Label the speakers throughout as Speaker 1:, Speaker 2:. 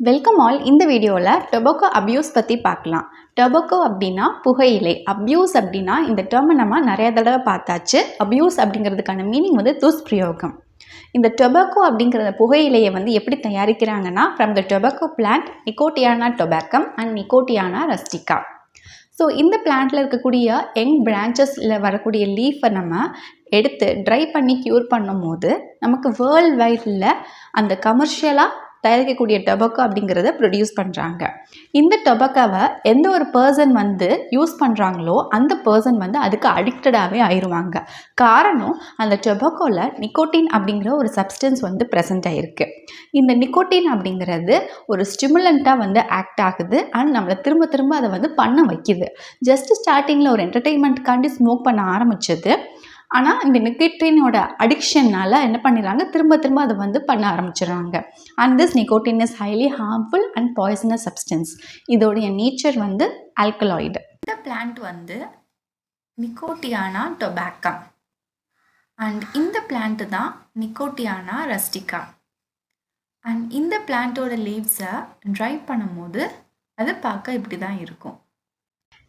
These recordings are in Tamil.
Speaker 1: Welcome all. இந்த வீடியோவில் டொபாக்கோ அப்யூஸ் பற்றி பார்க்கலாம். டொபாக்கோ அப்படின்னா புகையிலை, அப்யூஸ் அப்படின்னா இந்த டேர்மை நம்ம நிறைய தடவை பார்த்தாச்சு. அப்யூஸ் அப்படிங்கிறதுக்கான மீனிங் துஷ்பிரயோகம். இந்த டொபாக்கோ அப்படிங்கிற புகையிலையை எப்படி தயாரிக்கிறாங்கன்னா from the tobacco plant Nicotiana tabacum and Nicotiana rustica. So இந்த பிளான்ட்டில் இருக்கக்கூடிய யங் பிரான்ச்சஸில் வரக்கூடிய லீஃபை நம்ம எடுத்து ட்ரை பண்ணி க்யூர் பண்ணும் போது நமக்கு வேர்ல்டு வைடில் அந்த கமர்ஷியலாக தயாரிக்கக்கூடிய டொபாக்கோ அப்படிங்கிறத ப்ரொடியூஸ் பண்ணுறாங்க. இந்த டொபாக்கோவை எந்த ஒரு பர்சன் யூஸ் பண்ணுறாங்களோ அந்த பர்சன் அதுக்கு அடிக்டடாகவே ஆயிடுவாங்க. காரணம், அந்த டொபாக்கோவில் நிக்கோட்டின் அப்படிங்கிற ஒரு சப்ஸ்டன்ஸ் ப்ரெசென்ட் ஆகிருக்கு. இந்த நிக்கோட்டின் அப்படிங்கிறது ஒரு ஸ்டிமுலண்ட்டாக ஆக்ட் ஆகுது அண்ட் நம்மளை திரும்ப திரும்ப அதை பண்ண வைக்குது. ஜஸ்ட் ஸ்டார்டிங்கில் ஒரு என்டர்டெயின்மெண்ட்டுக்காண்டி ஸ்மோக் பண்ண ஆரம்பிச்சது. ஆனால் இந்த நிக்கோட்டினோட அடிக்ஷனால் என்ன பண்ணிடுறாங்க, திரும்ப திரும்ப அதை பண்ண ஆரம்பிச்சிடுறாங்க. And this nicotine is highly harmful and poisonous substance. இதோடைய நேச்சர் ஆல்கலாய்டு. இந்த பிளான்ட் நிக்கோட்டியானா டொபாக்கம் அண்ட் இந்த பிளான்ட்டு தான் நிக்கோட்டியானா ரஸ்டிகா. அண்ட் இந்த பிளான்ட்டோட லீவ்ஸை ட்ரை பண்ணும்போது அது பார்க்க இப்படி தான் இருக்கும்.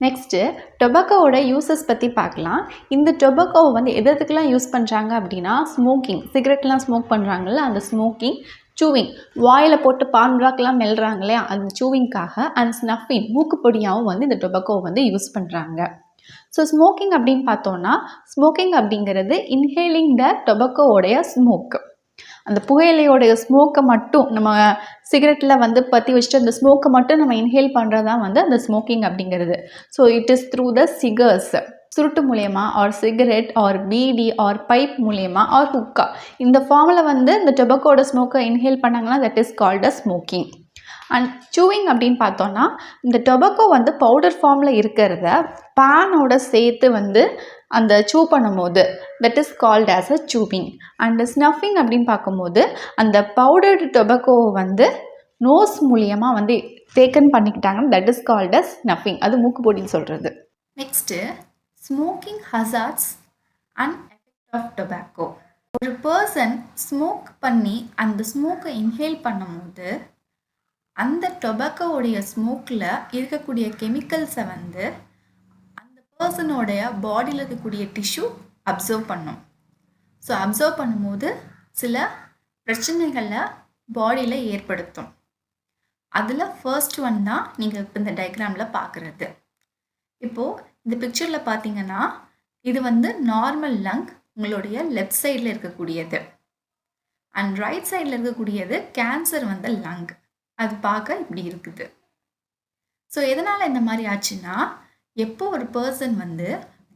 Speaker 1: நெக்ஸ்ட்டு டொபாக்கோவோட யூசஸ் பற்றி பார்க்கலாம். இந்த டொபாக்கோவை எதுக்கெல்லாம் யூஸ் பண்ணுறாங்க அப்படின்னா ஸ்மோக்கிங், சிகரெட்லாம் ஸ்மோக் பண்ணுறாங்கல்ல அந்த ஸ்மோக்கிங், சூவிங், வாயில் போட்டு பான்பிராக்லாம் மெல்றாங்களே அந்த சூவிங்காக, அண்ட் ஸ்னஃபிங், மூக்குப்பொடியாகவும் இந்த டொபாக்கோவை யூஸ் பண்ணுறாங்க. ஸோ ஸ்மோக்கிங் அப்படின்னு பார்த்தோன்னா, ஸ்மோக்கிங் அப்படிங்கிறது இன்ஹேலிங் த டொபாக்கோவோடைய ஸ்மோக்கு. அந்த புகையிலையோடைய ஸ்மோக்கை மட்டும் நம்ம சிகரெட்டில் பற்றி வச்சுட்டு அந்த ஸ்மோக்கை மட்டும் நம்ம இன்ஹேல் பண்ணுறது தான் அந்த ஸ்மோக்கிங் அப்படிங்கிறது. So it is through the cigars, சுருட்டு மூலயமா or cigarette or bidi or pipe மூலயமா ஆர் ஹுக்கா, இந்த ஃபார்மில் இந்த டொபாக்கோட ஸ்மோக்கை இன்ஹேல் பண்ணாங்கன்னா that is called a smoking. And chewing அப்படின்னு பார்த்தோன்னா, இந்த டொபாக்கோ பவுடர் ஃபார்மில் இருக்கிறத பேனோட சேர்த்து அந்த சூ பண்ணும்போது that is called as a chewing. And snuffing அப்படின்னு பார்க்கும்போது அந்த பவுடர்டு டொபாக்கோவை நோஸ் மூலியமாக டேக்கன் பண்ணிக்கிட்டாங்கன்னா that is called as snuffing. அது மூக்குப்பொடின்னு சொல்கிறது. Next smoking hazards and effect of tobacco. ஒரு பர்சன் ஸ்மோக் பண்ணி அந்த ஸ்மோக்கை இன்ஹேல் பண்ணும்போது அந்த டொபாக்கோவுடைய ஸ்மோக்கில் இருக்கக்கூடிய கெமிக்கல்ஸை அந்த பர்சனோடைய பாடியில் இருக்கக்கூடிய டிஷ்யூ அப்சர்வ் பண்ணும். ஸோ அப்சர்வ் பண்ணும்போது சில பிரச்சனைகளை பாடியில் ஏற்படுத்தும். அதில் ஃபர்ஸ்ட் ஒன் தான் நீங்கள் இப்போ இந்த டயக்ராமில் பார்க்குறது. இப்போது இந்த பிக்சரில் பார்த்தீங்கன்னா இது நார்மல் லங், உங்களுடைய லெஃப்ட் சைடில் இருக்கக்கூடியது. அண்ட் ரைட் சைடில் இருக்கக்கூடியது கேன்சர் லங். அது பார்க்க இப்படி இருக்குது. ஸோ எதனால் இந்த மாதிரி ஆச்சுன்னா, எப்போ ஒரு பர்சன்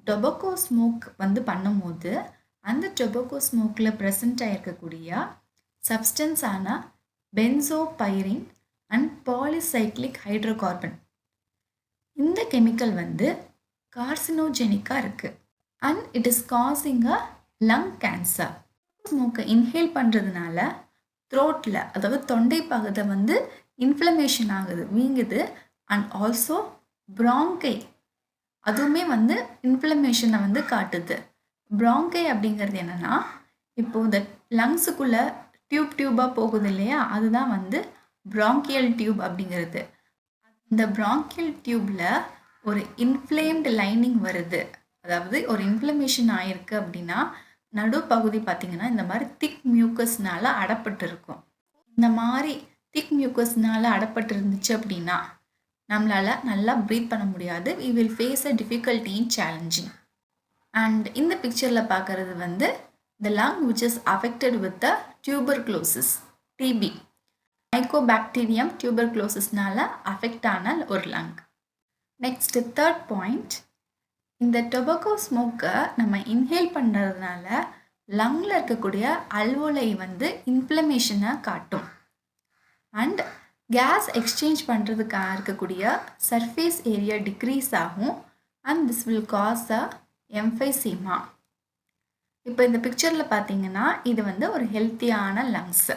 Speaker 1: டொபாக்கோ ஸ்மோக் பண்ணும்போது அந்த டொபாக்கோ ஸ்மோக்கில் ப்ரெசண்ட் ஆகிருக்கக்கூடிய சப்ஸ்டன்ஸான பென்சோபைரின் அண்ட் பாலிசைக்ளிக் ஹைட்ரோகார்பன், இந்த கெமிக்கல் கார்சினோஜெனிக்காக இருக்குது and it is causing a lung cancer. ஸ்மோக்கை இன்ஹேல் பண்ணுறதுனால த்ரோட்டில், அதாவது தொண்டை பகுதி இன்ஃப்ளமேஷன் ஆகுது, வீங்குது. அண்ட் ஆல்சோ ப்ராங்கை, அதுவுமே இன்ஃப்ளமேஷனை காட்டுது. ப்ராங்கை அப்படிங்கிறது என்னென்னா, இப்போது இந்த லங்ஸுக்குள்ளே டியூபாக போகுது இல்லையா, அதுதான் ப்ராங்கியல் டியூப் அப்படிங்கிறது. இந்த ப்ராங்கியல் டியூப்பில் ஒரு இன்ஃப்ளேம்டு லைனிங் வருது. அதாவது ஒரு இன்ஃப்ளமேஷன் ஆகிருக்கு அப்படின்னா நடுப்பகுதி பார்த்திங்கன்னா இந்த மாதிரி திக் மியூக்கஸ்னால் அடப்பட்டு இருக்கும். இந்த மாதிரி திக் மியூக்கஸ்னால் அடப்பட்டு இருந்துச்சு அப்படின்னா நம்மளால் நல்லா ப்ரீத் பண்ண முடியாது. We will face a difficulty in challenging. And இந்த பிக்சரில் பார்க்குறது the lung which is affected with the tuberculosis, TB, mycobacterium டியூபர்குலோசிஸ்னால் அஃபெக்ட் ஆன ஒரு லங். நெக்ஸ்ட் தேர்ட் பாயிண்ட், இந்த டொபாக்கோ ஸ்மோக்கை நம்ம இன்ஹேல் பண்ணுறதுனால லங்கில் இருக்கக்கூடிய அல்வோலை இன்ஃப்ளமேஷனை காட்டும். அண்ட் கேஸ் எக்ஸ்சேஞ்ச் பண்ணுறதுக்காக இருக்கக்கூடிய சர்ஃபேஸ் ஏரியா டிக்ரீஸ் ஆகும். அண்ட் திஸ் வில் காஸ் அ எம்ஃபைசீமா. இப்போ இந்த பிக்சரில் பார்த்தீங்கன்னா இது ஒரு ஹெல்த்தியான லங்ஸு.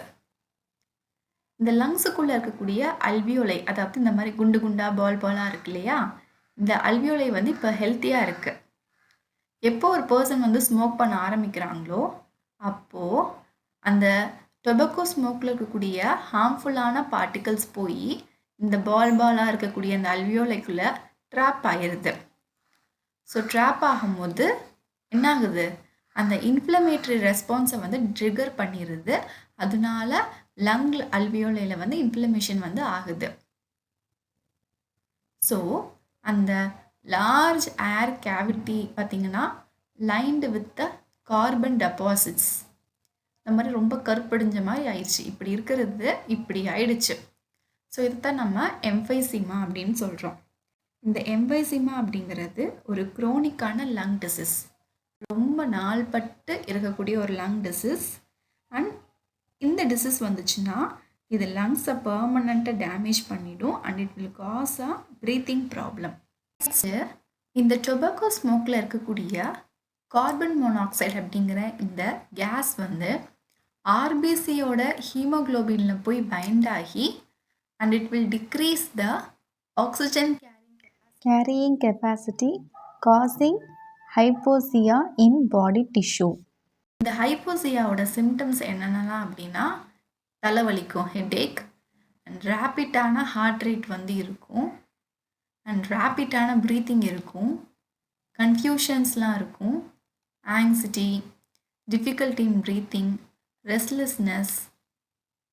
Speaker 1: இந்த லங்ஸுக்குள்ளே இருக்கக்கூடிய அல்வியோலை, அதாவது இந்த மாதிரி குண்டு குண்டாக பாலாக இருக்கு இல்லையா, இந்த அல்வியோலை இப்போ ஹெல்த்தியாக இருக்குது. எப்போ ஒரு பர்சன் ஸ்மோக் பண்ண ஆரம்பிக்கிறாங்களோ அப்போது அந்த டொபாக்கோ ஸ்மோக்கில் இருக்கக்கூடிய ஹார்ம்ஃபுல்லான பார்ட்டிகல்ஸ் போய் இந்த பாலாக இருக்கக்கூடிய அந்த அல்வியோலைக்குள்ளே ட்ராப் ஆகிடுது. ஸோ ட்ராப் ஆகும்போது என்ன ஆகுது, அந்த இன்ஃப்ளமேட்டரி ரெஸ்பான்ஸை வந்து ட்ரிகர் பண்ணிடுது. அதனால லங் அல்வியோலையில் வந்து இன்ஃப்ளமேஷன் வந்து ஆகுது. ஸோ அந்த லார்ஜ் ஏர் கேவிட்டி பார்த்திங்கன்னா lined with the carbon deposits. இந்த மாதிரி ரொம்ப கருப்படிஞ்ச மாதிரி ஆயிடுச்சு. இப்படி இருக்கிறது இப்படி ஆயிடுச்சு. ஸோ இதுதான் நம்ம எம்ஃபைசீமா அப்படின்னு சொல்கிறோம். இந்த எம்ஃபைசீமா அப்படிங்கிறது ஒரு குரோனிக்கான லங் டிசீஸ், ரொம்ப நாள்பட்டு இருக்கக்கூடிய ஒரு லங் டிசீஸ். அண்ட் இந்த டிசீஸ் வந்துச்சுன்னா இது லங்ஸை பர்மனண்ட்டாக டேமேஜ் பண்ணிடும் and it will cause a breathing problem. இந்த டொபாக்கோ ஸ்மோக்கில் இருக்கக்கூடிய கார்பன் மோனாக்சைடு அப்படிங்கிற இந்த கேஸ் வந்து ஆர்பிசியோட ஹீமோக்ளோபினில் போய் பைண்ட் ஆகி and it will decrease the oxygen
Speaker 2: carrying capacity, causing hypoxia in body tissue.
Speaker 1: இந்த ஹைப்போசியாவோட சிம்டம்ஸ் என்னென்னலாம் அப்படின்னா தலைவலிக்கும், ஹெட்டேக், அண்ட் ரேப்பிட்டான ஹார்ட் ரேட் வந்து இருக்கும், அண்ட் ரேப்பிட்டான ப்ரீத்திங் இருக்கும், கன்ஃபியூஷன்ஸ்லாம் இருக்கும், anxiety, difficulty in breathing, restlessness,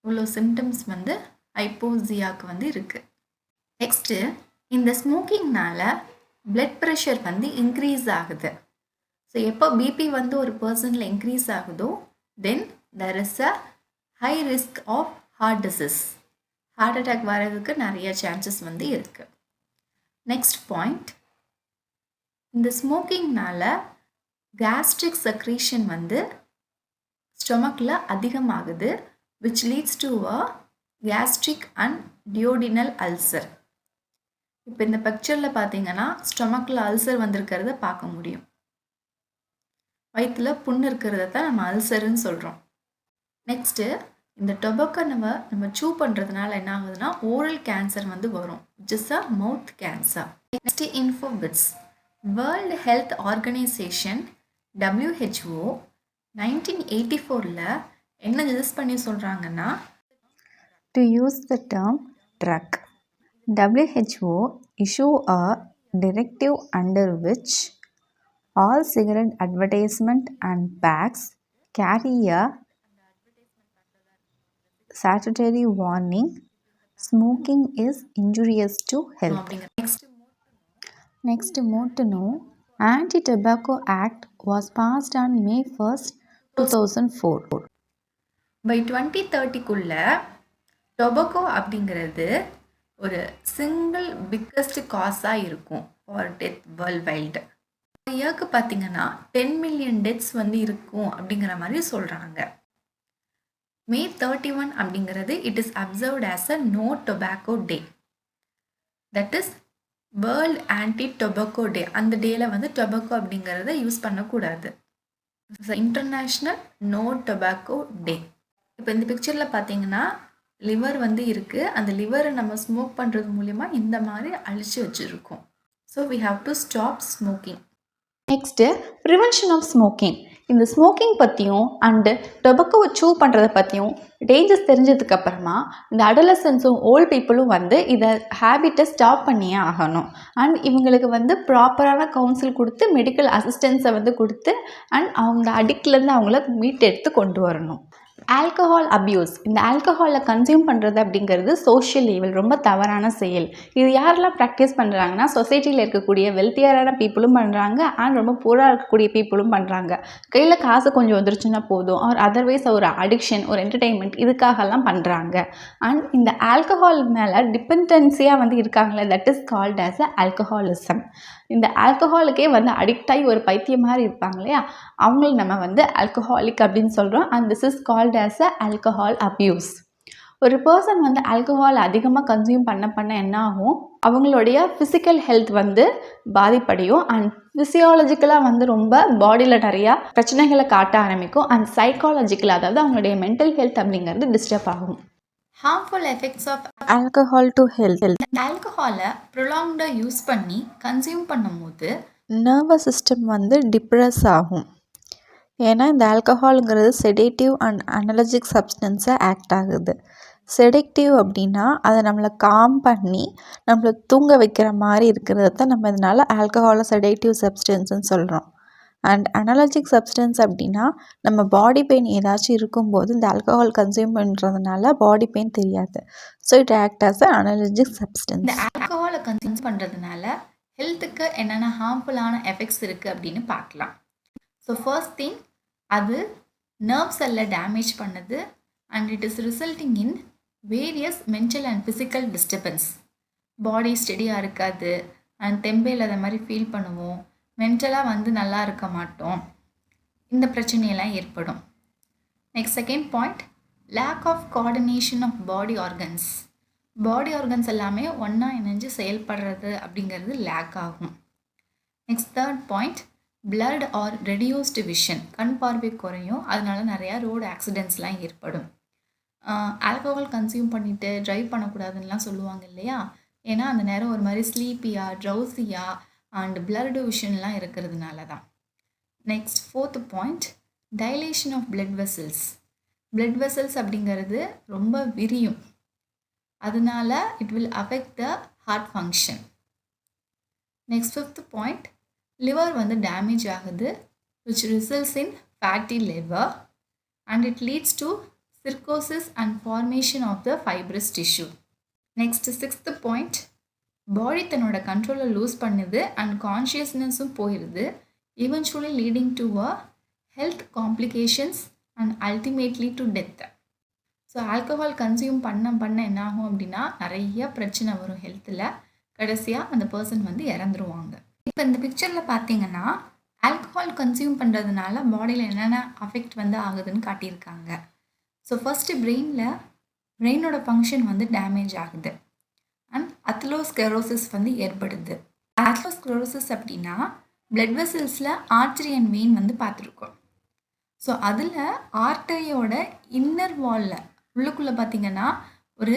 Speaker 1: இவ்வளோ சிம்டம்ஸ் வந்து ஹைப்போசியாவுக்கு வந்து இருக்குது. நெக்ஸ்ட்டு இந்த ஸ்மோக்கிங்னால பிளட் ப்ரெஷர் வந்து இன்க்ரீஸ் ஆகுது. ஸோ எப்போ பிபி வந்து ஒரு பர்சனில் இன்க்ரீஸ் ஆகுதோ then there is a high risk of heart disease. Heart attack வர்றதுக்கு நிறைய சான்சஸ் வந்து இருக்குது. நெக்ஸ்ட் பாயிண்ட், இந்த ஸ்மோக்கிங்னால கேஸ்ட்ரிக் செக்ரீஷன் வந்து ஸ்டொமக்கில் அதிகமாகுது, which leads to a gastric and duodenal ulcer. இப்போ இந்த பிக்சரில் பார்த்தீங்கன்னா ஸ்டொமக்கில் அல்சர் வந்திருக்கிறத பார்க்க முடியும். வயிற்றில் புண்ணு இருக்கிறத தான் நம்ம அல்சருன்னு சொல்கிறோம். நெக்ஸ்ட்டு இந்த டொபாக்கோ நம்ம சூ பண்ணுறதுனால என்ன ஆகுதுன்னா ஓரல் கேன்சர் வந்து வரும், which is a mouth cancer. Next info bits. World health organization WHO 1984 என்ன சஜஸ்ட் பண்ணி சொல்கிறாங்கன்னா,
Speaker 2: To use the term drug, WHO issue a directive under which all cigarette advertisement and packs carry a statutory warning, smoking is injurious to health. Next, more to know, Anti-Tobacco Act was passed on May 1st, 2004.
Speaker 1: By 2030 tobacco அப்படிங்கிறது ஒரு சிங்கிள் பிக்கஸ்ட் காஸாக இருக்கும் ஃபார் டெத் வேர்ல்ட் வைல்டு. இயர்க்கு பார்த்தீங்கன்னா 10 மில்லியன் டெத்ஸ் வந்து இருக்கும் அப்படிங்கிற மாதிரி சொல்கிறாங்க. May 31 அப்படிங்கிறது it is observed as a no tobacco day, that is world anti tobacco day. அந்த டேயில் வந்து டொபாக்கோ அப்படிங்கிறத யூஸ் பண்ணக்கூடாது. International no tobacco day. இப்போ இந்த பிக்சரில் பார்த்தீங்கன்னா லிவர் வந்து இருக்குது. அந்த லிவரை நம்ம ஸ்மோக் பண்ணுறது மூலிமா இந்த மாதிரி அழிச்சு வச்சுருக்கோம். So we have to stop smoking.
Speaker 2: Next prevention of smoking. இந்த ஸ்மோக்கிங் பற்றியும் அண்டு டொபாக்கோவை சூ பண்ணுறத பற்றியும் டேஞ்சர்ஸ் தெரிஞ்சதுக்கப்புறமா இந்த அடலசன்ஸும் ஓல்ட் பீப்புளும் வந்து இதை ஹேபிட்டை ஸ்டாப் பண்ணியே ஆகணும். அண்ட் இவங்களுக்கு வந்து ப்ராப்பரான கவுன்சில் கொடுத்து மெடிக்கல் அசிஸ்டன்ஸை வந்து கொடுத்து அண்ட் அவங்க அடிக்ட்லேருந்து அவங்கள மீட்டெடுத்து கொண்டு வரணும். Alcohol abuse. இந்த ஆல்கஹாலை கன்சியூம் பண்ணுறது அப்படிங்கிறது சோஷியல் ஈவில், ரொம்ப தவறான செயல். இது யாரெல்லாம் ப்ராக்டிஸ் பண்ணுறாங்கன்னா சொசைட்டியில் இருக்கக்கூடிய வெல்த்தியரான பீப்புளும் பண்ணுறாங்க அண்ட் ரொம்ப பூராக இருக்கக்கூடிய பீப்புளும் பண்ணுறாங்க. கையில் காசு கொஞ்சம் வந்துருச்சுன்னா போதும், ஆர் அதர்வைஸ் ஒரு அடிக்ஷன், ஒரு என்டர்டெயின்மெண்ட், இதுக்காகலாம் பண்ணுறாங்க. அண்ட் இந்த ஆல்கஹால் மேலே டிபெண்டன்சியாக வந்து இருக்காங்களே, that is called as a alcoholism. இந்த ஆல்கஹாலுக்கே வந்து அடிக்ட் ஆகி ஒரு பைத்தியம் மாதிரி இருப்பாங்க இல்லையா, அவங்கள நம்ம வந்து ஆல்கஹாலிக் அப்படின்னு சொல்கிறோம். And this is called as a alcohol abuse. ஒரு பர்சன் வந்து ஆல்கஹால் அதிகமாக கன்சியூம் பண்ண என்ன ஆகும், அவங்களுடைய ஃபிசிக்கல் ஹெல்த் வந்து பாதிப்படையும் அண்ட் ஃபிசியாலஜிக்கலாக வந்து ரொம்ப பாடியில் நிறையா பிரச்சனைகளை காட்ட ஆரம்பிக்கும். அண்ட் சைக்காலஜிக்கலாக, அதாவது அவங்களுடைய மென்டல் ஹெல்த் அப்படிங்கிறது டிஸ்டர்ப் ஆகும்.
Speaker 1: Harmful effects of
Speaker 2: alcohol to health.
Speaker 1: ஆல்கஹாலை ப்ரொலாங்டாக யூஸ் பண்ணி கன்சியூம் பண்ணும்போது
Speaker 2: நர்வஸ் சிஸ்டம் வந்து டிப்ரெஸ் ஆகும். ஏன்னா இந்த ஆல்கஹாலுங்கிறது செடேட்டிவ் அண்ட் அனலஜிக் சப்ஸ்டன்ஸாக ஆக்ட் ஆகுது. செடேக்டிவ் அப்படின்னா அதை நம்மளை காம் பண்ணி நம்மளை தூங்க வைக்கிற மாதிரி இருக்கிறது தான் நம்ம இதனால் ஆல்கஹாலை செடேட்டிவ் சப்ஸ்டன்ஸ்னு சொல்கிறோம். அண்ட் அனலஜிக் சப்ஸ்டன்ஸ் அப்படின்னா நம்ம பாடி பெயின் ஏதாச்சும் இருக்கும்போது இந்த ஆல்கஹால் கன்சியூம் பண்ணுறதுனால பாடி பெயின் தெரியாது. So it act as a analgesic substance.
Speaker 1: இந்த ஆல்கஹாலை கன்சியூம் பண்ணுறதுனால ஹெல்த்துக்கு என்னென்ன ஹார்ம்ஃபுல்லான எஃபெக்ட்ஸ் இருக்குது அப்படின்னு பார்க்கலாம். ஸோ ஃபர்ஸ்ட் திங், அது நர்வ் செல்லை டேமேஜ் பண்ணுது and it is resulting in various mental and physical disturbance. Body ஸ்டெடியாக இருக்காது அண்ட் தெம்பே இல்லாத மாதிரி ஃபீல் பண்ணுவோம், மென்டலாக வந்து நல்லா இருக்க மாட்டோம், இந்த பிரச்சனையெல்லாம் ஏற்படும். Next second point, lack of coordination of body organs. Body organs எல்லாமே ஒன்றா இணைஞ்சு செயல்படுறது அப்படிங்கிறது லேக் ஆகும். Next third point, blurred or reduced vision. கண் பார்வை குறையும், அதனால நிறையா ரோடு ஆக்சிடென்ட்ஸ்லாம் ஏற்படும். ஆல்கஹால் கன்சியூம் பண்ணிவிட்டு ட்ரைவ் பண்ணக்கூடாதுன்னெலாம் சொல்லுவாங்க இல்லையா, ஏன்னா அந்த நேரம் ஒரு மாதிரி ஸ்லீப்பியாக ட்ரௌசியாக அண்ட் பிளர்டு விஷன்லாம் இருக்கிறதுனால தான். Next fourth point, dilation of blood vessels. Blood vessels அப்படிங்கிறது ரொம்ப விரியும், அதனால it will affect the heart function. Next fifth point, liver வந்து டேமேஜ் ஆகுது which results in fatty liver and it leads to cirrhosis and formation of the fibrous tissue. Next sixth point, பாடி தன்னோட கண்ட்ரோலை லூஸ் பண்ணுது அண்ட் கான்ஷியஸ்னஸும் போயிடுது, eventually leading to a health complications and ultimately to death. So alcohol consume பண்ண என்ன ஆகும் அப்படின்னா நிறைய பிரச்சனை வரும் ஹெல்த்தில், கடைசியாக அந்த பர்சன் வந்து இறந்துருவாங்க. இப்போ இந்த பிக்சரில் பார்த்தீங்கன்னா ஆல்கஹால் கன்சியூம் பண்ணுறதுனால பாடியில் என்னென்ன அஃபெக்ட் வந்து ஆகுதுன்னு காட்டியிருக்காங்க. ஸோ ஃபஸ்ட்டு பிரெயினோட ஃபங்க்ஷன் வந்து டேமேஜ் ஆகுது அண்ட் அத்லோஸ்க்ளெரோசிஸ் வந்து ஏற்படுது. அத்லோஸ்க்ளெரோசிஸ் அப்படின்னா பிளட் வெசல்ஸில் ஆர்டரி அண்ட் வெயின் வந்து பார்த்துருக்கோம். ஸோ அதில் ஆர்டரியோட இன்னர் வாலில் உள்ளுக்குள்ளே பார்த்திங்கன்னா ஒரு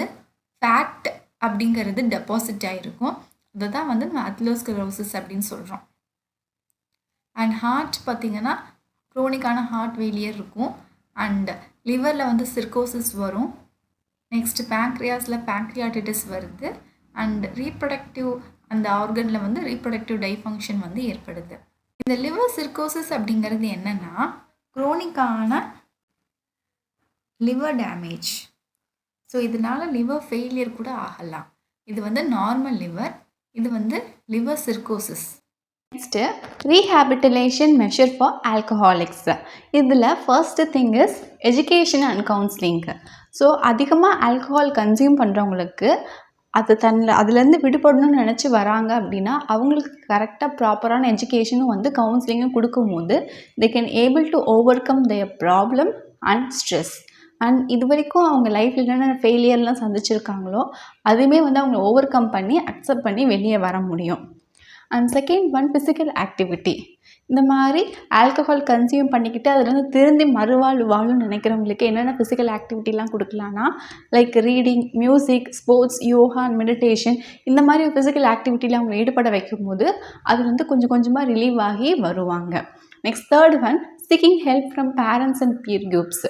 Speaker 1: ஃபேட் அப்படிங்கிறது டெபாசிட் ஆகிருக்கும், அதை தான் வந்து நம்ம அத்லோஸ்க்ளெரோசிஸ் அப்படின்னு சொல்கிறோம். அண்ட் ஹார்ட் பார்த்திங்கன்னா க்ரோனிக்கான ஹார்ட் ஃபெயிலியர் இருக்கும் அண்ட் லிவரில் வந்து சிர்கோசிஸ் வரும். நெக்ஸ்ட் பேங்க்ரியாஸில் பேங்க்ரியாட்டிட்டிஸ் வருது அண்ட் ரீப்ரொடக்டிவ் அந்த ஆர்கனில் வந்து ரீப்ரொடக்டிவ் டைஃபங்க்ஷன் வந்து ஏற்படுது. இந்த லிவர் சிர்கோசிஸ் அப்படிங்கிறது என்னென்னா க்ரோனிக்கான லிவர் டேமேஜ். ஸோ இதனால் லிவர் ஃபெயிலியர் கூட ஆகலாம். இது வந்து நார்மல் லிவர், இது வந்து liver cirrhosis.
Speaker 2: Next rehabilitation measure for alcoholics. இதில் first thing is education and counselling. So அதிகமாக ஆல்கஹால் கன்சியூம் பண்ணுறவங்களுக்கு அதுலேருந்து விடுபடணும்னு நினச்சி வராங்க அப்படின்னா அவங்களுக்கு கரெக்டாக ப்ராப்பரான எஜுகேஷனும் வந்து கவுன்சிலிங்கும் கொடுக்கும்போது தே can able to over come their problem and stress. And இது வரைக்கும் அவங்க லைஃப்பில் என்னென்ன ஃபெயிலியர்லாம் சந்திச்சிருக்காங்களோ அதுவுமே வந்து அவங்க ஓவர் கம் பண்ணி அக்செப்ட் பண்ணி வெளியே வர முடியும். And second one, physical activity. இந்த மாதிரி ஆல்கஹால் கன்சியூம் பண்ணிக்கிட்டு அதுலேருந்து திருந்தி வாழும்னு நினைக்கிறவங்களுக்கு என்னென்ன ஃபிசிக்கல் ஆக்டிவிட்டிலாம் கொடுக்கலான்னா like reading, music, sports, yoga and meditation, இந்த மாதிரி ஃபிசிக்கல் ஆக்டிவிட்டியில் அவங்க ஈடுபட வைக்கும்போது அது வந்து கொஞ்சம் கொஞ்சமாக ரிலீவ் ஆகி வருவாங்க. Next third one, seeking help from parents and peer groups.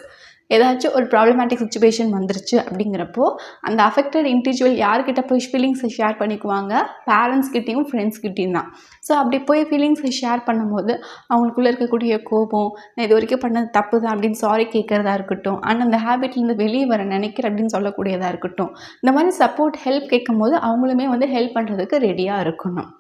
Speaker 2: ஏதாச்சும் ஒரு ப்ராப்ளமேட்டிக் சுச்சுவேஷன் வந்துருச்சு அப்படிங்கிறப்போ அந்த அஃபெக்டட் இண்டிவிஜுவல் யார்கிட்ட போய் ஃபீலிங்ஸை ஷேர் பண்ணிக்குவாங்க, பேரண்ட்ஸ்கிட்டையும் ஃப்ரெண்ட்ஸ்கிட்டையும் தான். ஸோ அப்படி போய் ஃபீலிங்ஸை ஷேர் பண்ணும்போது அவங்களுக்குள்ளே இருக்கக்கூடிய கோபம், நான் இது வரைக்கும் பண்ணது தப்பு தான் அப்படின்னு சாரி கேட்குறதா இருக்கட்டும், அண்ட் அந்த ஹேபிட்லேருந்து வெளியே வர நினைக்கிற அப்படின்னு சொல்லக்கூடியதாக இருக்கட்டும், இந்த மாதிரி சப்போர்ட் ஹெல்ப் கேட்கும் போது அவங்களுமே வந்து ஹெல்ப் பண்ணுறதுக்கு ரெடியாக இருக்கணும்.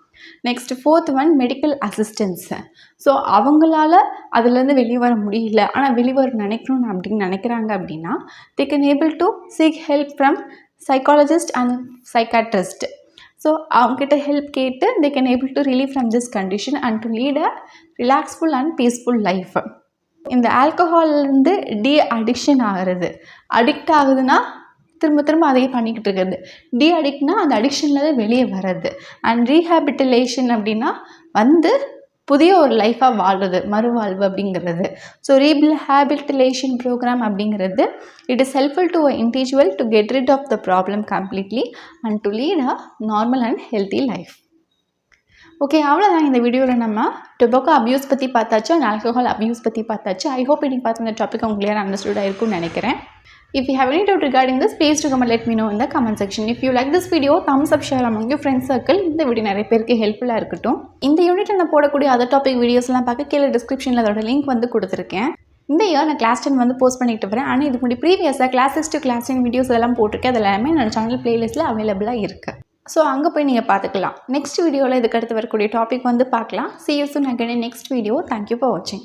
Speaker 2: Next fourth one, medical assistance. So அவங்களால அதுலேருந்து வெளியே வர முடியல ஆனால் வெளியே வர நினைக்கணும்னு அப்படின்னு நினைக்கிறாங்க அப்படின்னா they can able to seek help from psychologist and psychiatrist. So அவங்ககிட்ட ஹெல்ப் கேட்டு they can able to relieve from this condition and to lead a relaxful and peaceful life. இந்த ஆல்கஹால்லேருந்து அடிக்ஷன் ஆகிறது, அடிக்ட் ஆகுதுன்னா திரும்ப அதையே பண்ணிக்கிட்டு இருக்கிறது. அடிக்ட்னா அந்த அடிக்ஷன்லேருந்து வெளியே வர்றது. அண்ட் ரீஹேபிட்டலேஷன் அப்படின்னா வந்து புதிய ஒரு லைஃபாக வாழ்வது, மறுவாழ்வு அப்படிங்கிறது. ஸோ ரீஹேபிட்டலேஷன் ப்ரோக்ராம் அப்படிங்கிறது it is helpful to a individual to get rid of the problem completely and to lead a normal and healthy life.
Speaker 1: Okay, அவ்வளோதான். இந்த வீடியோவில் நம்ம டொபாக்கோ அப்யூஸ் பற்றி பார்த்தாச்சு அண்ட் ஆல்கஹால் அப்யூஸ் பற்றி பார்த்தாச்சு. ஐ ஹோப் இன்னைக்கு பார்த்து இந்த டாபிக் உங்களுக்கு கிளியர் அண்டர்ஸ்டுடாக இருக்கும்னு நினைக்கிறேன். If you have any doubt regarding this, please do come and let me know in the comment section. If you like this video, thumbs up, share among your friends circle. இந்த வீடியோ நிறைய பேருக்கு ஹெல்ப்ஃபுல்லாக இருக்கட்டும். இந்த யூனிட்டில் நான் போடக்கூடிய அதர் டாபிக் வீடியோஸ்லாம் பார்க்க கீழே டிஸ்கிரிப்ஷனில் அதோட லிங்க் வந்து கொடுத்துருக்கேன். இந்த இயர் நான் கிளாஸ் 10 வந்து போஸ்ட் பண்ணிட்டு வரேன். ஆனால் இதுக்கு முன்னாடி ப்ரீவியஸாக கிளாஸ் 6 to கிளாஸ் 10 வீடியோஸ் அதெல்லாம் போட்டிருக்கேன். அது எல்லாமே என்னோட சேனல் பிளேலிஸ்ட்டில் அவைலபிளாக இருக்குது. ஸோ அங்கே போய் நீங்கள் பார்த்துக்கலாம். நெக்ஸ்ட் வீடியோவில் இதுக்கு அடுத்து வரக்கூடிய டாபிக் வந்து பார்க்கலாம். See you soon again in next video. Thank you for watching.